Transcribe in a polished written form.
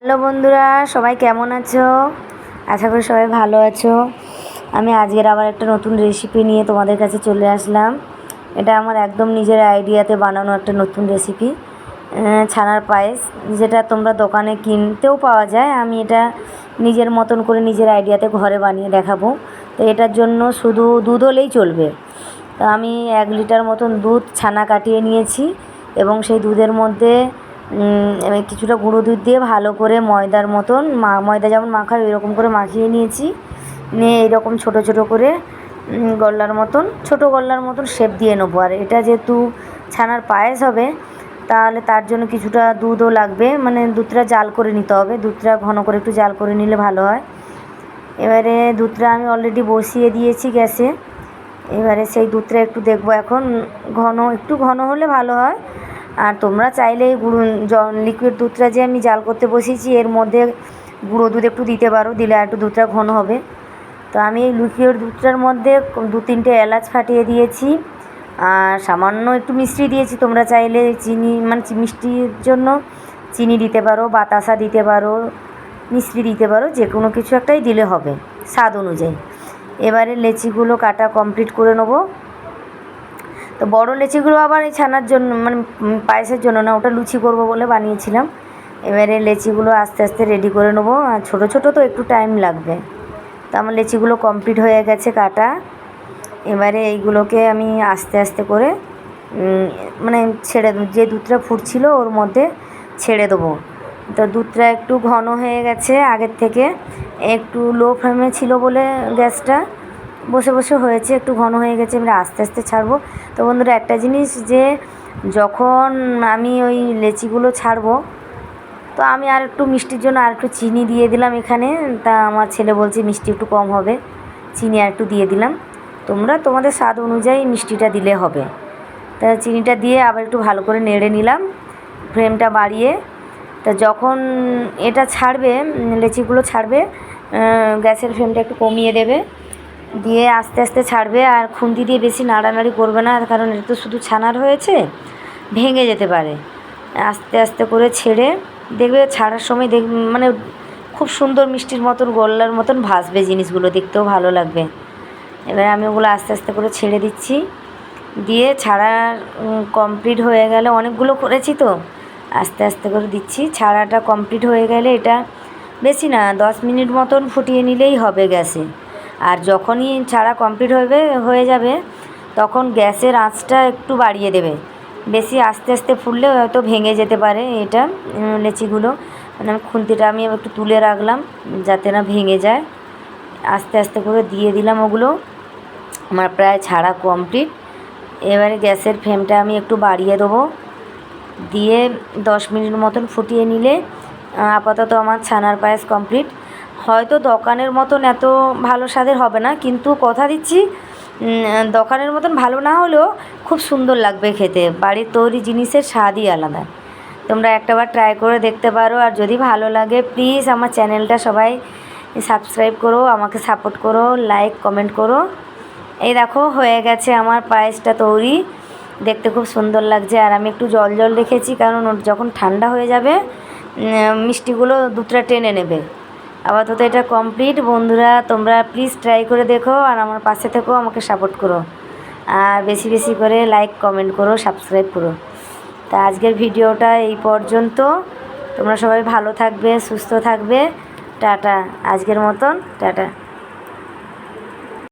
Hello বন্ধুরা, সবাই কেমন আছো? আশা করি সবাই ভালো আছো। আমি আজকের আবার একটা নতুন রেসিপি নিয়ে তোমাদের কাছে চলে আসলাম। এটা আমার একদম নিজের আইডিয়াতে বানানো একটা নতুন রেসিপি, ছানার পায়েস, যেটা তোমরা দোকানে কিনতেও পাওয়া যায়। আমি এটা নিজের মতন করে নিজের আইডিয়াতে ঘরে বানিয়ে দেখাবো। তো এটার জন্য শুধু দুধ হলেই চলবে। তো আমি 1 লিটার মতন দুধ ছানা কাটিয়ে নিয়েছি এবং সেই দুধের মধ্যে কিছুটা গুঁড়ো দুধ দিয়ে ভালো করে ময়দার মতন ময়দা যেমন মাখায় ওইরকম করে মাখিয়ে নিয়েছি। নিয়ে এইরকম ছোটো ছোটো করে গল্লার মতন, ছোটো গল্লার মতন শেপ দিয়ে নেবো। আর এটা যেহেতু ছানার পায়েস হবে, তাহলে তার জন্য কিছুটা দুধও লাগবে, মানে দুধটা জাল করে নিতে হবে। দুধটা ঘন করে একটু জাল করে নিলে ভালো হয়। এবারে দুধটা আমি অলরেডি বসিয়ে দিয়েছি গ্যাসে। এবারে সেই দুধটা একটু দেখবো এখন একটু ঘন হলে ভালো হয়। আর তোমরা চাইলে লিকুইড দুধটা যে আমি জাল করতে বসিয়েছি এর মধ্যে গুঁড়ো দুধ একটু দিতে পারো, দিলে আর একটু দুধটা ঘন হবে। তো আমি এই লিকুইড দুধটার মধ্যে 2-3টে এলাচ ফাটিয়ে দিয়েছি আর সামান্য একটু মিষ্টি দিয়েছি। তোমরা চাইলে চিনি, মানে মিষ্টির জন্য চিনি দিতে পারো, বাতাসা দিতে পারো, মিষ্টি দিতে পারো, যে কোনো কিছু একটাই দিলে হবে স্বাদ অনুযায়ী। এবারে লেচিগুলো কাটা কমপ্লিট করে নেবো। তো বড় লেচিগুলো আবার এই ছানার জন্য, মানে পায়েসের জন্য না, ওটা লুচি করব বলে বানিয়েছিলাম। এবারে লেচিগুলো আস্তে আস্তে রেডি করে নেবো। আর ছোটো ছোটো তো একটু টাইম লাগবে। তো আমার লেচিগুলো কমপ্লিট হয়ে গেছে কাটা। এবারে এইগুলোকে আমি আস্তে আস্তে করে মানে ছেড়ে, যে দুধটা ফুটছিল ওর মধ্যে ছেড়ে দেবো। তো দুধটা একটু ঘন হয়ে গেছে আগের থেকে, একটু লো ফ্লেমে ছিল বলে গ্যাসটা বসে বসে হয়েছে, একটু ঘন হয়ে গেছে। এবারে আস্তে আস্তে ছাড়বো। তো বন্ধুরা, একটা জিনিস, যে যখন আমি ওই লেচিগুলো ছাড়বো, তো আমি আর একটু মিষ্টির জন্য আর একটু চিনি দিয়ে দিলাম এখানে। তা আমার ছেলে বলছে মিষ্টি একটু কম হবে, চিনি আর একটু দিয়ে দিলাম। তোমরা তোমাদের স্বাদ অনুযায়ী মিষ্টিটা দিলে হবে। তা চিনিটা দিয়ে আবার একটু ভালো করে নেড়ে নিলাম ফ্লেমটা বাড়িয়ে। তা যখন এটা ছাড়বে, লেচিগুলো ছাড়বে, গ্যাসের ফ্লেমটা একটু কমিয়ে দেবে, দিয়ে আস্তে আস্তে ছাড়বে। আর খুন্তি দিয়ে বেশি নাড়ানাড়ি করবে না, কারণ এটা তো শুধু ছানার হয়েছে, ভেঙে যেতে পারে। আস্তে আস্তে করে ছেড়ে দেখবে, ছাড়ার সময় মানে খুব সুন্দর মিষ্টির মতন, গোল্লার মতন ভাসবে জিনিসগুলো, দেখতেও ভালো লাগবে। এবার আমি ওগুলো আস্তে আস্তে করে ছেড়ে দিচ্ছি। দিয়ে ছাড়া কমপ্লিট হয়ে গেলে, অনেকগুলো করেছি তো আস্তে আস্তে করে দিচ্ছি। ছাড়াটা কমপ্লিট হয়ে গেলে এটা বেশি না 10 মিনিট মতন ফুটিয়ে নিলেই হবে গ্যাসে। আর যখনই ছাড়া কমপ্লিট হয়ে যাবে, তখন গ্যাসের আঁচটা একটু বাড়িয়ে দেবে। বেশি আস্তে আস্তে ফুললে হয়তো ভেঙে যেতে পারে এটা লেচিগুলো। মানে খুন্তিটা আমি একটু তুলে রাখলাম যাতে না ভেঙে যায়। আস্তে আস্তে করে দিয়ে দিলাম ওগুলো। আমার প্রায় ছাড়া কমপ্লিট। এবারে গ্যাসের ফ্লেমটা আমি একটু বাড়িয়ে দেবো, দিয়ে 10 মিনিট মতন ফুটিয়ে নিলে আপাতত আমার ছানার পায়েস কমপ্লিট। হয়তো দোকানের মতন এত ভালো স্বাদের হবে না, কিন্তু কথা দিচ্ছি দোকানের মতন ভালো না হলেও খুব সুন্দর লাগবে খেতে। বাড়ির তৈরি জিনিসের স্বাদই আলাদা। তোমরা একটাবার ট্রাই করে দেখতে পারো। আর যদি ভালো লাগে প্লিজ আমার চ্যানেলটা সবাই সাবস্ক্রাইব করো, আমাকে সাপোর্ট করো, লাইক কমেন্ট করো। এই দেখো হয়ে গেছে আমার পায়েসটা তৈরি, দেখতে খুব সুন্দর লাগছে। আর আমি একটু জল জল রেখেছি, কারণ যখন ঠান্ডা হয়ে যাবে মিষ্টিগুলো দুধটা টেনে নেবে। আপাতত এটা কমপ্লিট। বন্ধুরা, তোমরা প্লিজ ট্রাই করে দেখো আর আমার পাশে থেকেও আমাকে সাপোর্ট করো। আর বেশি বেশি করে লাইক কমেন্ট করো, সাবস্ক্রাইব করো। তা আজকের ভিডিওটা এই পর্যন্ত। তোমরা সবাই ভালো থাকবে, সুস্থ থাকবে। টাটা, আজকের মতন টাটা।